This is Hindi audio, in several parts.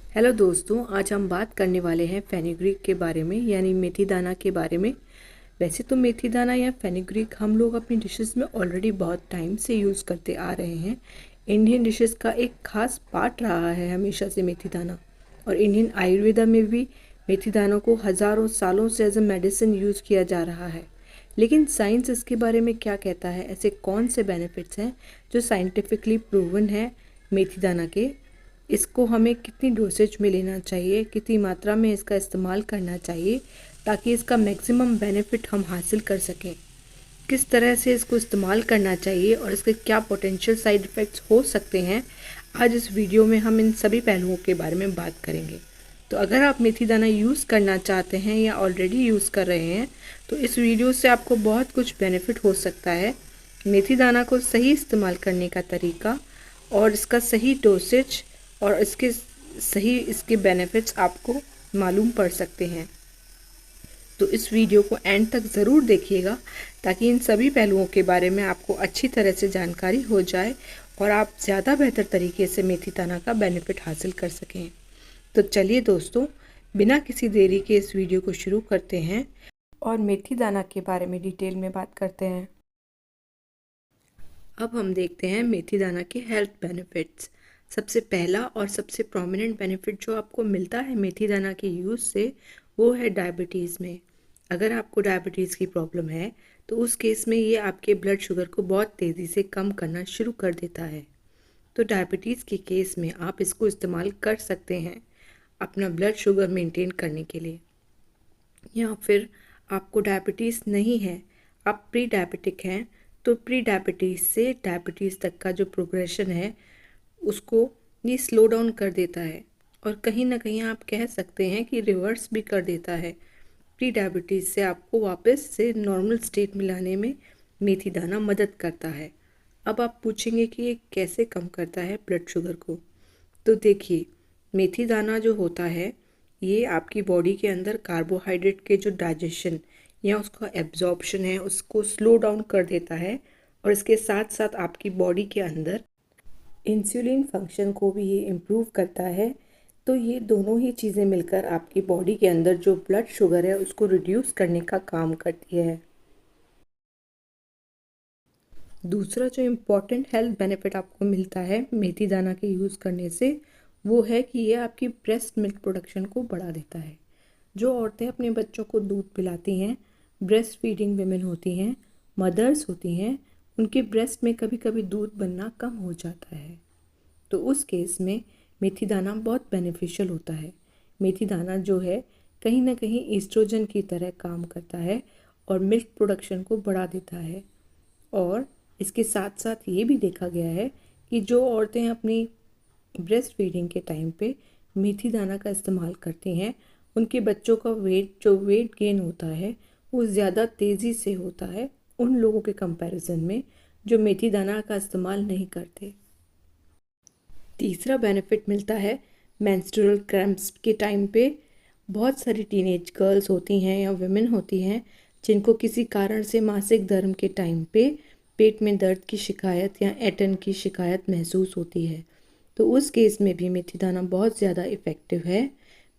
हेलो दोस्तों, आज हम बात करने वाले हैं फेनुग्रीक के बारे में, यानी मेथी दाना के बारे में। वैसे तो मेथी दाना या फेनुग्रीक हम लोग अपनी डिशेस में ऑलरेडी बहुत टाइम से यूज़ करते आ रहे हैं। इंडियन डिशेस का एक खास पार्ट रहा है हमेशा से मेथी दाना। और इंडियन आयुर्वेदा में भी मेथी दानों को हज़ारों सालों से एज ए मेडिसिन यूज़ किया जा रहा है। लेकिन साइंस इसके बारे में क्या कहता है? ऐसे कौन से बेनिफिट्स हैं जो साइंटिफिकली प्रूवन है मेथी दाना के? इसको हमें कितनी डोसेज में लेना चाहिए, कितनी मात्रा में इसका इस्तेमाल करना चाहिए ताकि इसका मैक्सिमम बेनिफिट हम हासिल कर सकें? किस तरह से इसको इस्तेमाल करना चाहिए और इसके क्या पोटेंशियल साइड इफ़ेक्ट्स हो सकते हैं, आज इस वीडियो में हम इन सभी पहलुओं के बारे में बात करेंगे। तो अगर आप मेथी दाना यूज़ करना चाहते हैं या ऑलरेडी यूज़ कर रहे हैं तो इस वीडियो से आपको बहुत कुछ बेनिफिट हो सकता है। मेथी दाना को सही इस्तेमाल करने का तरीका और इसका सही डोसेज और इसके बेनिफिट्स आपको मालूम पड़ सकते हैं। तो इस वीडियो को एंड तक ज़रूर देखिएगा ताकि इन सभी पहलुओं के बारे में आपको अच्छी तरह से जानकारी हो जाए और आप ज़्यादा बेहतर तरीके से मेथी दाना का बेनिफिट हासिल कर सकें। तो चलिए दोस्तों, बिना किसी देरी के इस वीडियो को शुरू करते हैं और मेथी दाना के बारे में डिटेल में बात करते हैं। अब हम देखते हैं मेथी दाना के हेल्थ बेनिफिट्स। सबसे पहला और सबसे प्रोमिनेंट बेनिफिट जो आपको मिलता है मेथी दाना के यूज़ से, वो है डायबिटीज़ में। अगर आपको डायबिटीज़ की प्रॉब्लम है तो उस केस में ये आपके ब्लड शुगर को बहुत तेज़ी से कम करना शुरू कर देता है। तो डायबिटीज़ के केस में आप इसको इस्तेमाल कर सकते हैं अपना ब्लड शुगर मेंटेन करने के लिए। या फिर आपको डायबिटीज़ नहीं है, आप प्री डायबिटिक हैं, तो प्री डायबिटीज़ से डायबिटीज़ तक का जो प्रोग्रेशन है उसको ये स्लो डाउन कर देता है और कहीं ना कहीं आप कह सकते हैं कि रिवर्स भी कर देता है। प्री डायबिटीज़ से आपको वापस से नॉर्मल स्टेट में लाने में मेथी दाना मदद करता है। अब आप पूछेंगे कि ये कैसे कम करता है ब्लड शुगर को? तो देखिए, मेथी दाना जो होता है ये आपकी बॉडी के अंदर कार्बोहाइड्रेट के जो डाइजेशन या उसका एब्जॉर्प्शन है उसको स्लो डाउन कर देता है और इसके साथ साथ आपकी बॉडी के अंदर इंसुलिन फंक्शन को भी ये इम्प्रूव करता है। तो ये दोनों ही चीज़ें मिलकर आपकी बॉडी के अंदर जो ब्लड शुगर है उसको रिड्यूस करने का काम करती है। दूसरा जो इम्पॉर्टेंट हेल्थ बेनिफिट आपको मिलता है मेथी दाना के यूज़ करने से, वो है कि ये आपकी ब्रेस्ट मिल्क प्रोडक्शन को बढ़ा देता है। जो औरतें अपने बच्चों को दूध पिलाती हैं, ब्रेस्ट फीडिंग विमेन होती हैं, मदर्स होती हैं, उनके ब्रेस्ट में कभी कभी दूध बनना कम हो जाता है। तो उस केस में मेथी दाना बहुत बेनिफिशियल होता है। मेथी दाना जो है कहीं ना कहीं ईस्ट्रोजन की तरह काम करता है और मिल्क प्रोडक्शन को बढ़ा देता है। और इसके साथ साथ ये भी देखा गया है कि जो औरतें अपनी ब्रेस्ट फीडिंग के टाइम पे मेथी दाना का इस्तेमाल करती हैं, उनके बच्चों का वेट गेन होता है वो ज़्यादा तेज़ी से होता है उन लोगों के कंपैरिजन में जो मेथी दाना का इस्तेमाल नहीं करते। तीसरा बेनिफिट मिलता है मेंस्ट्रुअल क्रैम्प्स के टाइम पे। बहुत सारी टीनेज गर्ल्स होती हैं या वुमेन होती हैं जिनको किसी कारण से मासिक धर्म के टाइम पे पेट में दर्द की शिकायत या ऐंठन की शिकायत महसूस होती है। तो उस केस में भी मेथी दाना बहुत ज़्यादा इफ़ेक्टिव है,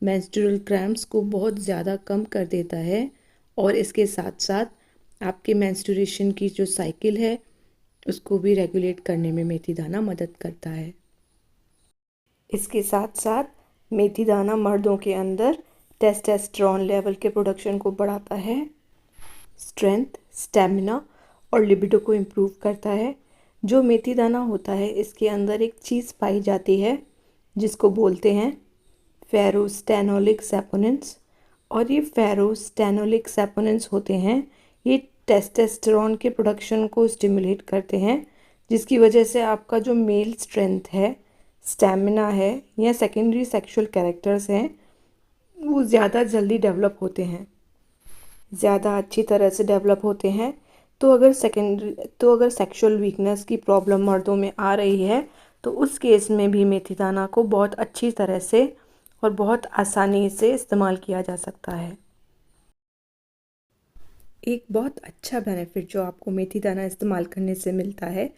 मेंस्ट्रुअल क्रैम्प्स को बहुत ज़्यादा कम कर देता है और इसके साथ साथ आपके मेंस्ट्रुएशन की जो साइकिल है उसको भी रेगुलेट करने में मेथी दाना मदद करता है। इसके साथ साथ मेथी दाना मर्दों के अंदर टेस्टोस्टेरोन लेवल के प्रोडक्शन को बढ़ाता है, स्ट्रेंथ, स्टेमिना और लिबिडो को इम्प्रूव करता है। जो मेथी दाना होता है इसके अंदर एक चीज़ पाई जाती है जिसको बोलते हैं फेरोस्टेनोलिक सैपोनिन्स। और ये फेरोस्टेनोलिक सैपोनिन्स होते हैं, ये टेस्टोस्टेरोन के प्रोडक्शन को स्टिमुलेट करते हैं, जिसकी वजह से आपका जो मेल स्ट्रेंथ है, स्टैमिना है या सेकेंडरी सेक्सुअल कैरेक्टर्स हैं वो ज़्यादा जल्दी डेवलप होते हैं, ज़्यादा अच्छी तरह से डेवलप होते हैं। तो अगर सेक्सुअल वीकनेस की प्रॉब्लम मर्दों में आ रही है तो उस केस में भी मेथी दाना को बहुत अच्छी तरह से और बहुत आसानी से इस्तेमाल किया जा सकता है। एक बहुत अच्छा बेनिफिट जो आपको मेथी दाना इस्तेमाल करने से मिलता है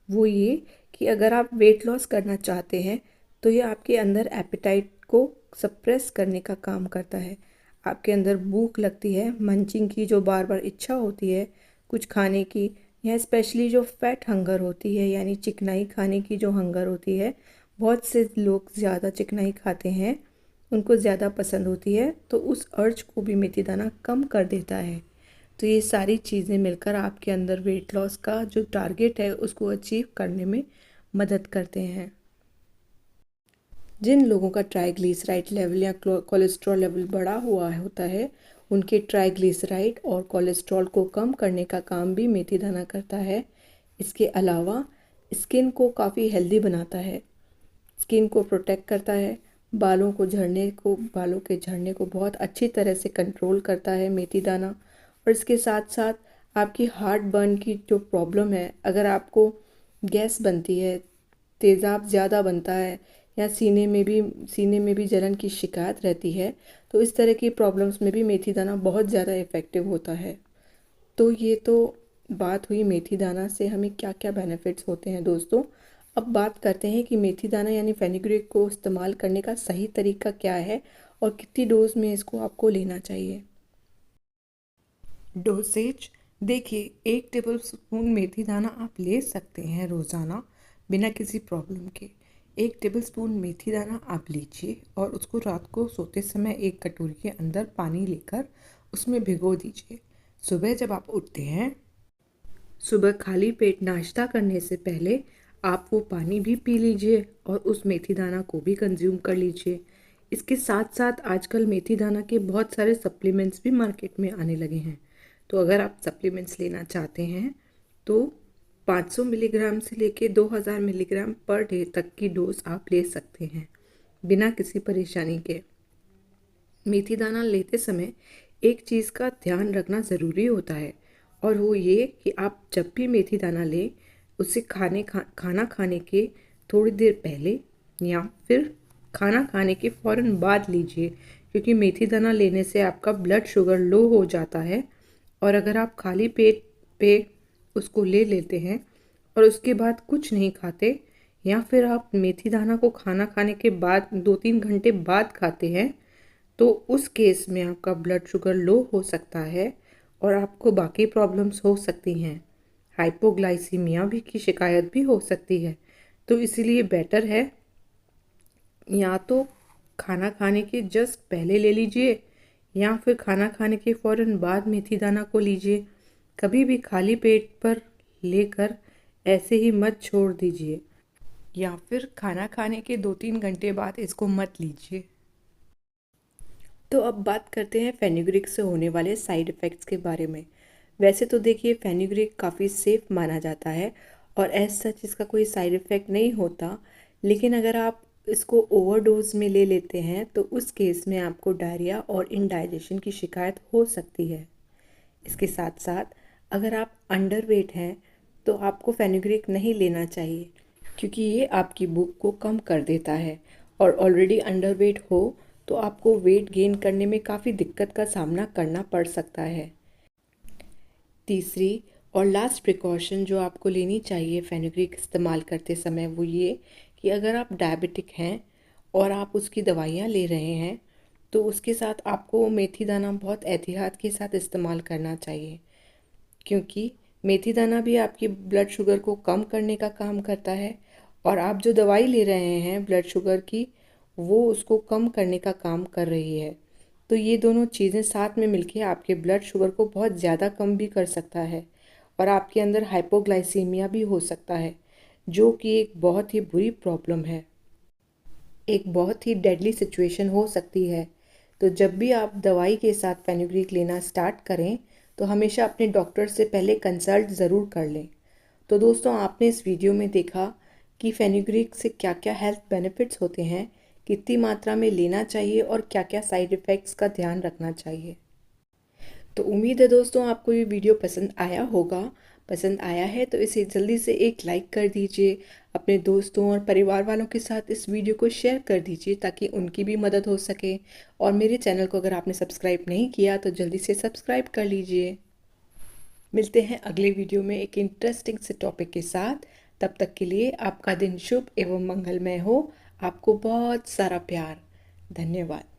वो ये कि अगर आप वेट लॉस करना चाहते हैं तो ये आपके अंदर एपेटाइट को सप्रेस करने का काम करता है। आपके अंदर भूख लगती है, मंचिंग की जो बार बार इच्छा होती है कुछ खाने की, या स्पेशली जो फैट हंगर होती है यानी चिकनाई खाने की जो हंगर होती है, बहुत से लोग ज़्यादा चिकनाई खाते हैं, उनको ज़्यादा पसंद होती है, तो उस अर्ज को भी मेथी दाना कम कर देता है। तो ये सारी चीज़ें मिलकर आपके अंदर वेट लॉस का जो टारगेट है उसको अचीव करने में मदद करते हैं। जिन लोगों का ट्राइग्लिसराइड लेवल या कोलेस्ट्रॉल लेवल बढ़ा हुआ होता है, उनके ट्राइग्लिसराइड और कोलेस्ट्रॉल को कम करने का काम भी मेथी दाना करता है। इसके अलावा स्किन को काफ़ी हेल्दी बनाता है, स्किन को प्रोटेक्ट करता है, बालों के झड़ने को बहुत अच्छी तरह से कंट्रोल करता है मेथी दाना। और इसके साथ साथ आपकी हार्ट बर्न की जो प्रॉब्लम है, अगर आपको गैस बनती है, तेज़ाब ज़्यादा बनता है, या सीने में भी जलन की शिकायत रहती है, तो इस तरह की प्रॉब्लम्स में भी मेथी दाना बहुत ज़्यादा इफ़ेक्टिव होता है। तो ये तो बात हुई मेथी दाना से हमें क्या क्या बेनिफिट्स होते हैं दोस्तों। अब बात करते हैं कि मेथी दाना यानी फेनुग्रीक को इस्तेमाल करने का सही तरीका क्या है और कितनी डोज में इसको आपको लेना चाहिए। डोसेज देखिए, 1 टेबल स्पून मेथी दाना आप ले सकते हैं रोज़ाना बिना किसी प्रॉब्लम के। 1 टेबल स्पून मेथी दाना आप लीजिए और उसको रात को सोते समय एक कटोरी के अंदर पानी लेकर उसमें भिगो दीजिए। सुबह जब आप उठते हैं, सुबह खाली पेट नाश्ता करने से पहले आप वो पानी भी पी लीजिए और उस मेथी दाना को भी कंज्यूम कर लीजिए। इसके साथ साथ आजकल मेथी दाना के बहुत सारे सप्लीमेंट्स भी मार्केट में आने लगे हैं। तो अगर आप सप्लीमेंट्स लेना चाहते हैं तो 500 मिलीग्राम से लेके 2000 मिलीग्राम पर डे तक की डोज आप ले सकते हैं बिना किसी परेशानी के। मेथी दाना लेते समय एक चीज़ का ध्यान रखना ज़रूरी होता है, और वो ये कि आप जब भी मेथी दाना लें उसे खाना खाने के थोड़ी देर पहले या फिर खाना खाने के फ़ौरन बाद लीजिए, क्योंकि मेथी दाना लेने से आपका ब्लड शुगर लो हो जाता है। और अगर आप खाली पेट पे उसको ले लेते हैं और उसके बाद कुछ नहीं खाते, या फिर आप मेथी दाना को खाना खाने के बाद 2-3 घंटे बाद खाते हैं, तो उस केस में आपका ब्लड शुगर लो हो सकता है और आपको बाकी प्रॉब्लम्स हो सकती हैं। हाइपोग्लाइसीमिया भी की शिकायत भी हो सकती है। तो इसीलिए बेटर है या तो खाना खाने के जस्ट पहले ले लीजिए या फिर खाना खाने के फ़ौरन बाद मेथी दाना को लीजिए। कभी भी खाली पेट पर लेकर ऐसे ही मत छोड़ दीजिए, या फिर खाना खाने के 2-3 घंटे बाद इसको मत लीजिए। तो अब बात करते हैं फेनुग्रीक से होने वाले साइड इफ़ेक्ट्स के बारे में। वैसे तो देखिए, फेनुग्रीक काफ़ी सेफ़ माना जाता है और एज सच इसका कोई साइड इफ़ेक्ट नहीं होता, लेकिन अगर आप इसको ओवरडोज में ले लेते हैं तो उस केस में आपको डायरिया और इंडाइजेशन की शिकायत हो सकती है। इसके साथ साथ अगर आप अंडरवेट हैं तो आपको फेनुग्रीक नहीं लेना चाहिए, क्योंकि ये आपकी भूख को कम कर देता है, और ऑलरेडी अंडरवेट हो तो आपको वेट गेन करने में काफ़ी दिक्कत का सामना करना पड़ सकता है। तीसरी और लास्ट प्रिकॉशन जो आपको लेनी चाहिए फेनुग्रीक इस्तेमाल करते समय, वो ये कि अगर आप डायबिटिक हैं और आप उसकी दवाइयाँ ले रहे हैं तो उसके साथ आपको मेथी दाना बहुत एहतियात के साथ इस्तेमाल करना चाहिए, क्योंकि मेथी दाना भी आपकी ब्लड शुगर को कम करने का काम करता है, और आप जो दवाई ले रहे हैं ब्लड शुगर की, वो उसको कम करने का काम कर रही है। तो ये दोनों चीज़ें साथ में मिलके आपके ब्लड शुगर को बहुत ज़्यादा कम भी कर सकता है, और आपके अंदर हाइपोग्लाइसीमिया भी हो सकता है, जो कि एक बहुत ही बुरी प्रॉब्लम है, एक बहुत ही डेडली सिचुएशन हो सकती है। तो जब भी आप दवाई के साथ फेनुग्रीक लेना स्टार्ट करें तो हमेशा अपने डॉक्टर से पहले कंसल्ट ज़रूर कर लें। तो दोस्तों, आपने इस वीडियो में देखा कि फेनुग्रीक से क्या क्या हेल्थ बेनिफिट्स होते हैं, कितनी मात्रा में लेना चाहिए और क्या क्या साइड इफ़ेक्ट्स का ध्यान रखना चाहिए। तो उम्मीद है दोस्तों आपको ये वीडियो पसंद आया होगा। पसंद आया है तो इसे जल्दी से एक लाइक कर दीजिए, अपने दोस्तों और परिवार वालों के साथ इस वीडियो को शेयर कर दीजिए ताकि उनकी भी मदद हो सके। और मेरे चैनल को अगर आपने सब्सक्राइब नहीं किया तो जल्दी से सब्सक्राइब कर लीजिए। मिलते हैं अगले वीडियो में एक इंटरेस्टिंग से टॉपिक के साथ। तब तक के लिए आपका दिन शुभ एवं मंगलमय हो। आपको बहुत सारा प्यार। धन्यवाद।